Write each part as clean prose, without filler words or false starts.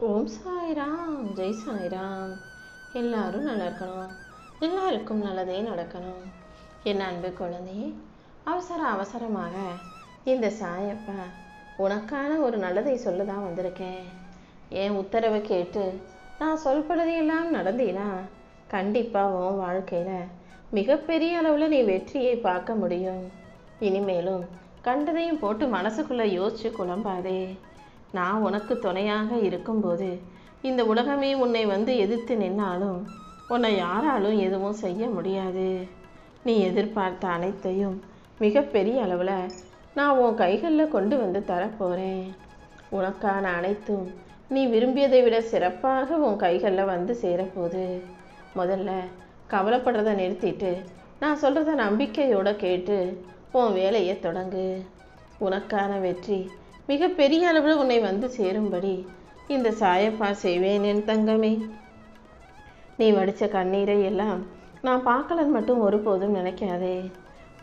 ஓம் சாய்ராம், ஜெய் சாய்ராம். எல்லாரும் நல்லா இருக்கணும், எல்லாருக்கும் நல்லதே நடக்கணும். என் அன்பு குழந்தையே, அவசரமாக இந்த சாயப்பா உனக்கான ஒரு நல்லதை சொல்ல தான் வந்திருக்கேன். என் உத்தரவை கேட்டு நான் சொல்படுறதையெல்லாம் நடந்தீனா கண்டிப்பாக உன் வாழ்க்கையில் மிகப்பெரிய அளவில் நீ வெற்றியை பார்க்க முடியும். இனிமேலும் கண்டதையும் போட்டு மனசுக்குள்ளே யோசிச்சு குழம்பாதே. நான் உனக்கு துணையாக இருக்கும்போது இந்த உலகமே உன்னை வந்து எதிர்த்து நின்னாலும் உன்னை யாராலும் எதுவும் செய்ய முடியாது. நீ எதிர்பார்த்த அனைத்தையும் மிகப்பெரிய அளவில் நான் உன் கைகளில் கொண்டு வந்து தரப்போகிறேன். உனக்கான அனைத்தும் நீ விரும்பியதை விட சிறப்பாக உன் கைகளில் வந்து சேரப்போகுது. முதல்ல கவலைப்படுறதை நிறுத்திட்டு நான் சொல்கிறத நம்பிக்கையோடு கேட்டு உன் வேலையை தொடங்கு. உனக்கான வெற்றி மிகப்பெரிய அளவில் உன்னை வந்து சேரும்படி இந்த சாயப்பா செய்வேன் என் தங்கமே. நீ வடித்த கண்ணீரை எல்லாம் நான் பார்க்கலன்னு மட்டும் ஒருபோதும் நினைக்காதே.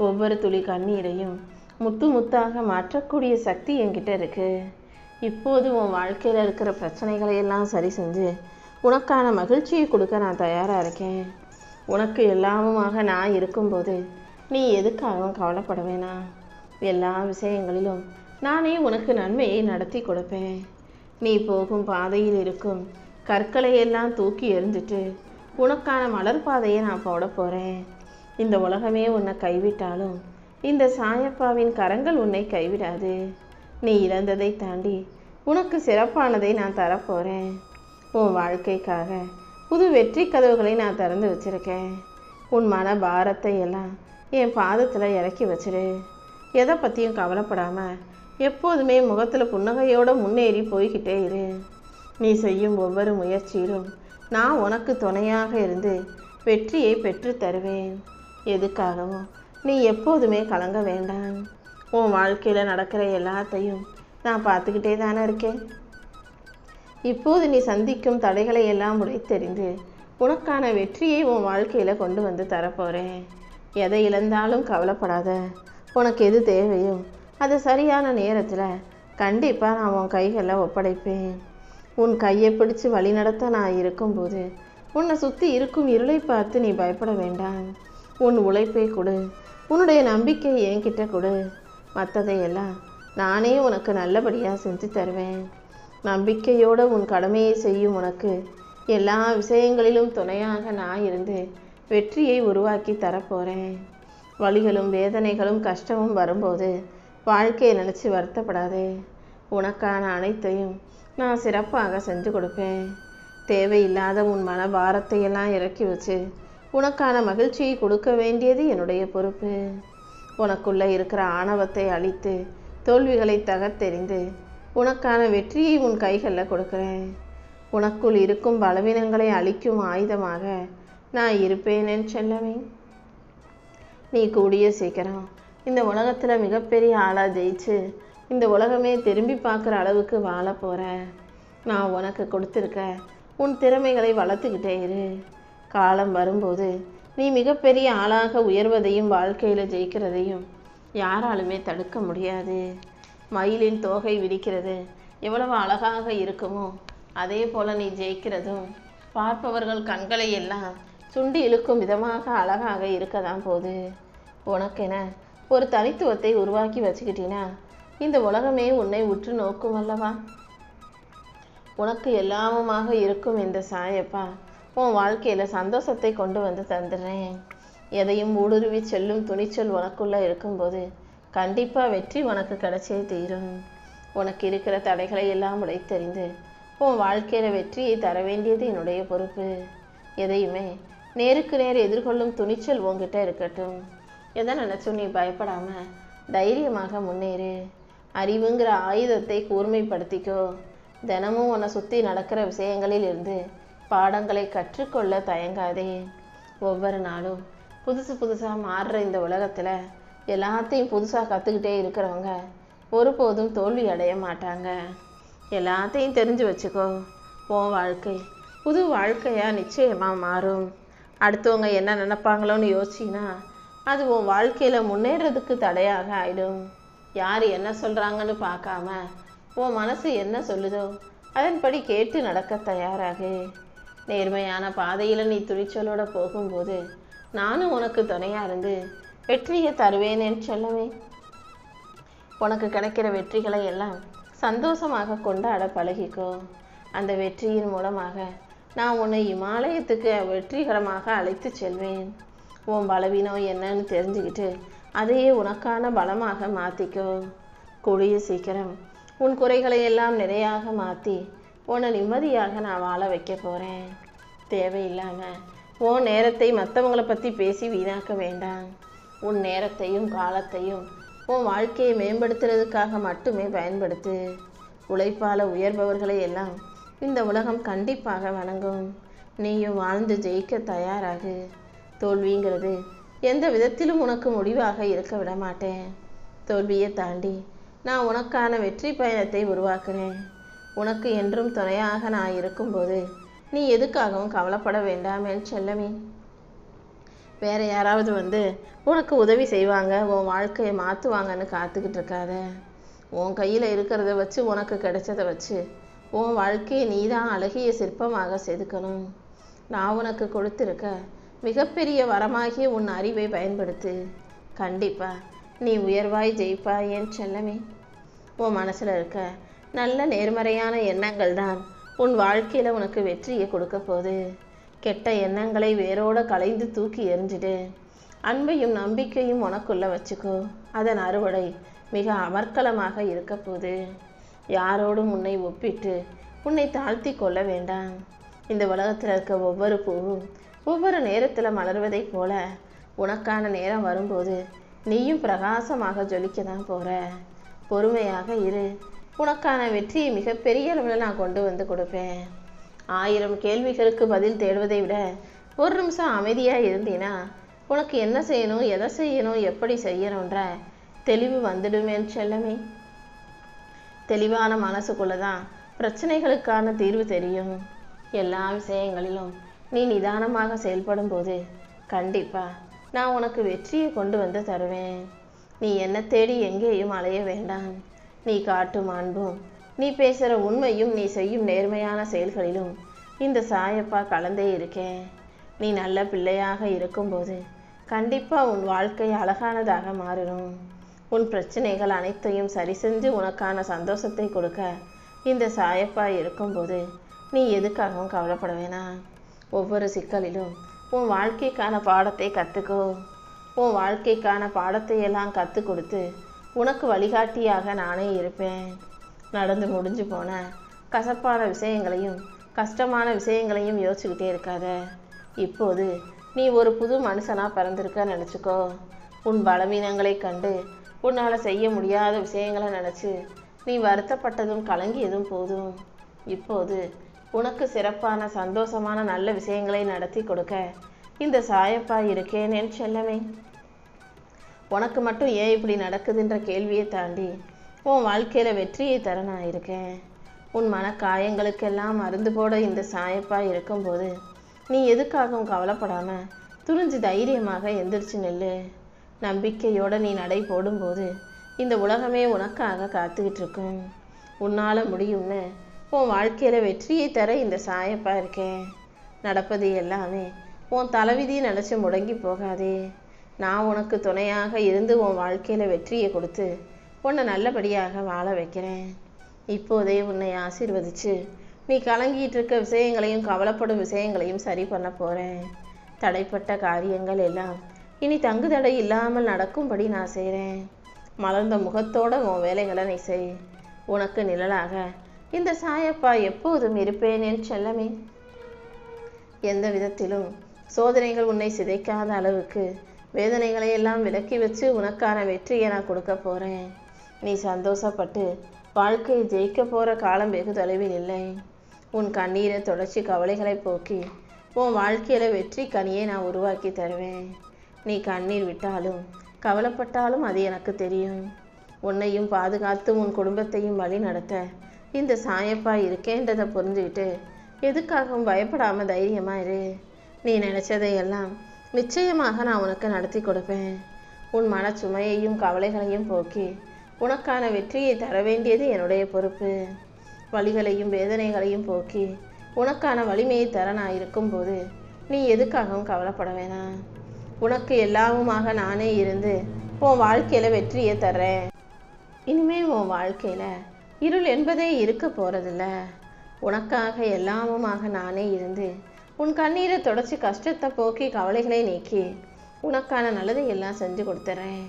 ஒவ்வொரு துளி கண்ணீரையும் முத்து முத்தாக மாற்றக்கூடிய சக்தி என்கிட்ட இருக்கு. இப்போது உன் வாழ்க்கையில் இருக்கிற பிரச்சனைகளை எல்லாம் சரி செஞ்சு உனக்கான மகிழ்ச்சியை கொடுக்க நான் தயாராக இருக்கேன். உனக்கு எல்லாமுமாக நான் இருக்கும்போது நீ எதுக்காகவும் கவலைப்பட வேணாம். எல்லா விஷயங்களிலும் நானே உனக்கு நன்மையை நடத்தி கொடுப்பேன். நீ போகும் பாதையில் இருக்கும் கற்களை எல்லாம் தூக்கி எறிஞ்சிட்டு உனக்கான மலர் பாதையை நான் போட போகிறேன். இந்த உலகமே உன்னை கைவிட்டாலும் இந்த சாயப்பாவின் கரங்கள் உன்னை கைவிடாது. நீ இழந்ததை தாண்டி உனக்கு சிறப்பானதை நான் தரப்போகிறேன். உன் வாழ்க்கைக்காக புது வெற்றி கதவுகளை நான் திறந்து வச்சுருக்கேன். உன் மன பாரத்தை எல்லாம் என் பாதத்தில் இறக்கி வச்சிரு. எதை பற்றியும் கவலைப்படாமல் எப்போதுமே முகத்தில் புன்னகையோடு முன்னேறி போய்கிட்டே இரு. நீ செய்யும் ஒவ்வொரு முயற்சியிலும் நான் உனக்கு துணையாக இருந்து வெற்றியை பெற்று தருவேன். எதுக்காகவும் நீ எப்போதுமே கலங்க வேண்டாம். உன் வாழ்க்கையில் நடக்கிற எல்லாத்தையும் நான் பார்த்துக்கிட்டே தானே இருக்கேன். இப்போது நீ சந்திக்கும் தடைகளை எல்லாம் உடைத்தெறிந்து உனக்கான வெற்றியை உன் வாழ்க்கையில் கொண்டு வந்து தரப்போகிறேன். எதை இழந்தாலும் கவலைப்படாத. உனக்கு எது தேவையோ அது சரியான நேரத்தில் கண்டிப்பாக நான் உன் கைகளில் ஒப்படைப்பேன். உன் கையை பிடிச்சி வழி நடத்த நான் இருக்கும்போது உன்னை சுற்றி இருக்கும் இருளை பார்த்து நீ பயப்பட வேண்டாம். உன் உழைப்பை கொடு, உன்னுடைய நம்பிக்கை என்கிட்ட கொடு. மற்றதையெல்லாம் நானே உனக்கு நல்லபடியாக செஞ்சு தருவேன். நம்பிக்கையோடு உன் கடமையை செய்யும் உனக்கு எல்லா விஷயங்களிலும் துணையாக நான் இருந்து வெற்றியை உருவாக்கி தரப்போகிறேன். வலிகளும் வேதனைகளும் கஷ்டமும் வரும்போது வாழ்க்கையை நினச்சி வருத்தப்படாதே. உனக்கான அனைத்தையும் நான் சிறப்பாக செஞ்சு கொடுப்பேன். தேவையில்லாத உன் மன பாரத்தையெல்லாம் இறக்கி வச்சு உனக்கான மகிழ்ச்சியை கொடுக்க வேண்டியது என்னுடைய பொறுப்பு. உனக்குள்ளே இருக்கிற ஆணவத்தை அழித்து தோல்விகளை தகர்த்தெறிந்து உனக்கான வெற்றியை உன் கைகளில் கொடுக்குறேன். உனக்குள் இருக்கும் பலவீனங்களை அழிக்கும் ஆயுதமாக நான் இருப்பேன் என் செல்லமே. நீ கூடிய சீக்கிரம் இந்த உலகத்தில் மிகப்பெரிய ஆளாக ஜெயிச்சு இந்த உலகமே திரும்பி பார்க்குற அளவுக்கு வாழ போகிற. நான் உனக்கு கொடுத்துருக்க உன் திறமைகளை வளர்த்துக்கிட்டே இரு. காலம் வரும்போது நீ மிகப்பெரிய ஆளாக உயர்வதையும் வாழ்க்கையில் ஜெயிக்கிறதையும் யாராலுமே தடுக்க முடியாது. மயிலின் தோகை விரிக்கிறது எவ்வளவு அழகாக இருக்குமோ அதே போல் நீ ஜெயிக்கிறதும் பார்ப்பவர்கள் கண்களை எல்லாம் சுண்டி இழுக்கும் விதமாக அழகாக இருக்க தான் போகுது. உனக்கென ஒரு தனித்துவத்தை உருவாக்கி வச்சுக்கிட்டீன்னா இந்த உலகமே உன்னை உற்று நோக்கும் அல்லவா. உனக்கு எல்லாமுமாக இருக்கும் இந்த சாயப்பா உன் வாழ்க்கையில் சந்தோஷத்தை கொண்டு வந்து தந்துடுறேன். எதையும் ஊடுருவி செல்லும் துணிச்சல் உனக்குள்ளே இருக்கும்போது கண்டிப்பாக வெற்றி உனக்கு கிடைச்சே தீரும். உனக்கு இருக்கிற தடைகளை எல்லாம் உடைத்தெறிந்து உன் வாழ்க்கையில் வெற்றியை தர வேண்டியது என்னுடைய பொறுப்பு. எதையுமே நேருக்கு நேர் எதிர்கொள்ளும் துணிச்சல் உங்ககிட்ட இருக்கட்டும். எதை நினச்சும் நீ பயப்படாமல் தைரியமாக முன்னேறு. அறிவுங்கிற ஆயுதத்தை கூர்மைப்படுத்திக்கோ. தினமும் உன்னை சுற்றி நடக்கிற விஷயங்களில் இருந்து பாடங்களை கற்றுக்கொள்ள தயங்காதே. ஒவ்வொரு நாளும் புதுசாக மாறுற இந்த உலகத்தில் எல்லாத்தையும் புதுசாக கற்றுக்கிட்டே இருக்கிறவங்க ஒருபோதும் தோல்வி அடைய மாட்டாங்க. எல்லாத்தையும் தெரிஞ்சு வச்சுக்கோ. உன் வாழ்க்கை புது வாழ்க்கையாக நிச்சயமாக மாறும். அடுத்தவங்க என்ன நினைப்பாங்களோன்னு யோசிச்சின்னா அது உன் வாழ்க்கையில் முன்னேறதுக்கு தடையாக ஆயிடும். யார் என்ன சொல்கிறாங்கன்னு பார்க்காம உன் மனசு என்ன சொல்லுதோ அதன்படி கேட்டு நடக்க தயாராகு. நேர்மையான பாதையில் நீ துணிச்சலோட போகும்போது நானும் உனக்கு துணையா இருந்து வெற்றியை தருவேன் என் செல்லமே. உனக்கு கிடைக்கிற வெற்றிகளை எல்லாம் சந்தோஷமாக கொண்டாட பழகிக்கோ. அந்த வெற்றியின் மூலமாக நான் உன்னை இமாலயத்துக்கு வெற்றிகரமாக அழைத்து செல்வேன். உன் பலவீனம் என்னன்னு தெரிஞ்சுக்கிட்டு அதையே உனக்கான பலமாக மாற்றிக்கோ. கூடிய சீக்கிரம் உன் குறைகளை எல்லாம் நிறையாக மாற்றி உன்னை நிம்மதியாக நான் வாழ வைக்க போகிறேன். தேவையில்லாமல் உன் நேரத்தை மற்றவங்களை பற்றி பேசி வீணாக்க வேண்டாம். உன் நேரத்தையும் காலத்தையும் உன் வாழ்க்கையை மேம்படுத்துறதுக்காக மட்டுமே பயன்படுத்து. உழைப்பால் உயர்பவர்களை எல்லாம் இந்த உலகம் கண்டிப்பாக வணங்கும். நீயும் வாழ்ந்து ஜெயிக்க தயாராகு. தோல்விங்கிறது எந்த விதத்திலும் உனக்கு முடிவாக இருக்க விட மாட்டேன். தோல்வியை தாண்டி நான் உனக்கான வெற்றி பயணத்தை உருவாக்குறேன். உனக்கு என்றும் துணையாக நான் இருக்கும்போது நீ எதுக்காகவும் கவலைப்பட வேண்டாம் என் செல்லமே. வேற யாராவது வந்து உனக்கு உதவி செய்வாங்க, உன் வாழ்க்கையை மாற்றுவாங்கன்னு காத்துக்கிட்டு இருக்காத. உன் கையில் இருக்கிறத வச்சு, உனக்கு கிடைச்சதை வச்சு உன் வாழ்க்கையை நீ தான் அழகிய சிற்பமாக செதுக்கணும். நான் உனக்கு கொடுத்துருக்க மிகப்பெரிய வரமாகிய உன் அறிவை பயன்படுத்து. கண்டிப்பா நீ உயர்வாய் ஜெயிப்பாய் என் செல்லமே. உன் மனசில் இருக்க நல்ல நேர்மறையான எண்ணங்கள் தான் உன் வாழ்க்கையில் உனக்கு வெற்றியை கொடுக்க போகுது. கெட்ட எண்ணங்களை வேரோட களைந்து தூக்கி எறிஞ்சிடு. அன்பையும் நம்பிக்கையும் உனக்குள்ள வச்சுக்கோ. அதன் அறுவடை மிக அமர்க்கலமாக இருக்க போகுது. யாரோடும் உன்னை ஒப்பிட்டு உன்னை தாழ்த்தி கொள்ள வேண்டாம். இந்த உலகத்தில் இருக்க ஒவ்வொரு பூவும் ஒவ்வொரு நேரத்தில் மலர்வதைப் போல உனக்கான நேரம் வரும்போது நீயும் பிரகாசமாக ஜொலிக்க தான் போகிற. பொறுமையாக இரு. உனக்கான வெற்றியை மிகப்பெரிய அளவில் நான் கொண்டு வந்து கொடுப்பேன். 1000 கேள்விகளுக்கு பதில் தேடுவதை விட ஒரு நிமிஷம் அமைதியாக இருந்தீன்னா உனக்கு என்ன செய்யணும், எதை செய்யணும், எப்படி செய்யணுன்ற தெளிவு வந்துடும் என் செல்லமே. தெளிவான மனசுக்குள்ள தான் பிரச்சனைகளுக்கான தீர்வு தெரியும். எல்லா விஷயங்களிலும் நீ நிதானமாக செயல்படும் போது கண்டிப்பா நான் உனக்கு வெற்றியை கொண்டு வந்து தருவேன். நீ என்னை தேடி எங்கேயும் அலைய வேண்டாம். நீ காட்டும் அன்பும், நீ பேசுகிற உண்மையும், நீ செய்யும் நேர்மையான செயல்களிலும் இந்த சாயப்பா கலந்தே இருக்கேன். நீ நல்ல பிள்ளையாக இருக்கும்போது கண்டிப்பாக உன் வாழ்க்கை அழகானதாக மாறிடும். உன் பிரச்சனைகள் அனைத்தையும் சரி செஞ்சு உனக்கான சந்தோஷத்தை கொடுக்க இந்த சாயப்பா இருக்கும்போது நீ எதுக்காகவும் கவலைப்பட வேணாம். ஒவ்வொரு சிக்கலிலும் உன் வாழ்க்கைக்கான பாடத்தை கற்றுக்கோ. உன் வாழ்க்கைக்கான பாடத்தை எல்லாம் கற்றுக் கொடுத்து உனக்கு வழிகாட்டியாக நானே இருப்பேன். நடந்து முடிஞ்சு போன கசப்பான விஷயங்களையும் கஷ்டமான விஷயங்களையும் யோசிச்சுக்கிட்டே இருக்காத. இப்போது நீ ஒரு புது மனுஷனாக பிறந்திருக்க நினச்சிக்கோ. உன் பலவீனங்களை கண்டு உன்னால் செய்ய முடியாத விஷயங்களை நினச்சி நீ வருத்தப்பட்டதும் கலங்கியதும் போதும். இப்போது உனக்கு சிறப்பான சந்தோஷமான நல்ல விஷயங்களை நடத்தி கொடுக்க இந்த சாயப்பா இருக்கேன் என் செல்லமே. உனக்கு மட்டும் ஏன் இப்படி நடக்குதுன்ற கேள்வியை தாண்டி உன் வாழ்க்கையில் வெற்றியை தர நான் இருக்கேன். உன் மனக்காயங்களுக்கெல்லாம் மருந்து போட இந்த சாயப்பா இருக்கும்போது நீ எதுக்காகவும் கவலைப்படாமல் துணிஞ்சு தைரியமாக எந்திரிச்சு நெல்லு. நம்பிக்கையோடு நீ நடை போடும்போது இந்த உலகமே உனக்காக காத்துக்கிட்டு இருக்கும். உன்னால் முடியும்னு உன் வாழ்க்கையில் வெற்றியை தர இந்த சாயப்பா இருக்கேன். நடப்பது எல்லாமே உன் தலைவிதி நினச்சி முடங்கி போகாதே. நான் உனக்கு துணையாக இருந்து உன் வாழ்க்கையில் வெற்றியை கொடுத்து உன்னை நல்லபடியாக வாழ வைக்கிறேன். இப்போதே உன்னை ஆசீர்வதிச்சு நீ கலங்கிட்டு இருக்க விஷயங்களையும் கவலைப்படும் விஷயங்களையும் சரி பண்ண போகிறேன். தடைப்பட்ட காரியங்கள் எல்லாம் இனி தங்குதடை இல்லாமல் நடக்கும்படி நான் செய்கிறேன். மலர்ந்த முகத்தோட உன் வேலைகளை நீ செய். உனக்கு நிழலாக இந்த சாயப்பா எப்போதும் இருப்பேன் என் செல்லமே. எந்த விதத்திலும் சோதனைகள் உன்னை சிதைக்காத அளவுக்கு வேதனைகளை எல்லாம் விலக்கி வச்சு உனக்கான வெற்றியை நான் கொடுக்க போகிறேன். நீ சந்தோஷப்பட்டு வாழ்க்கையை ஜெயிக்க போகிற காலம் வெகு தொலைவில் இல்லை. உன் கண்ணீரை தொடச்சி கவலைகளை போக்கி உன் வாழ்க்கையில் வெற்றி கனியை நான் உருவாக்கி தருவேன். நீ கண்ணீர் விட்டாலும் கவலைப்பட்டாலும் அது எனக்கு தெரியும். உன்னையும் பாதுகாத்து உன் குடும்பத்தையும் வழி நடத்த இந்த சாயப்பா இருக்கேன்றதை புரிஞ்சுக்கிட்டு எதுக்காகவும் பயப்படாமல் தைரியமாக இரு. நீ நினச்சதையெல்லாம் நிச்சயமாக நான் உனக்கு நடத்தி கொடுப்பேன். உன் மனச்சுமையையும் கவலைகளையும் போக்கி உனக்கான வெற்றியை தர வேண்டியது என்னுடைய பொறுப்பு. வலிகளையும் வேதனைகளையும் போக்கி உனக்கான வலிமையை தர நான் இருக்கும்போது நீ எதுக்காகவும் கவலைப்பட வேணாம். உனக்கு எல்லாமுமாக நானே இருந்து உன் வாழ்க்கையில் வெற்றியை தர்றேன். இனிமேல் உன் வாழ்க்கையில் இருள் என்பதே இருக்க போகிறதில்ல. உனக்காக எல்லாமுமாக நானே இருந்து உன் கண்ணீரை தொடச்சி கஷ்டத்தை போக்கி கவலைகளை நீக்கி உனக்கான நல்லதை எல்லாம் செஞ்சு கொடுத்துட்றேன்.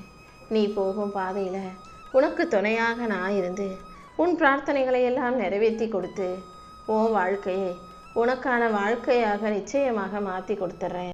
நீ போகும் பாதையில் உனக்கு துணையாக நான் இருந்து உன் பிரார்த்தனைகளை எல்லாம் நிறைவேற்றி கொடுத்து உன் வாழ்க்கையை உனக்கான வாழ்க்கையாக நிச்சயமாக மாற்றி கொடுத்துட்றேன்.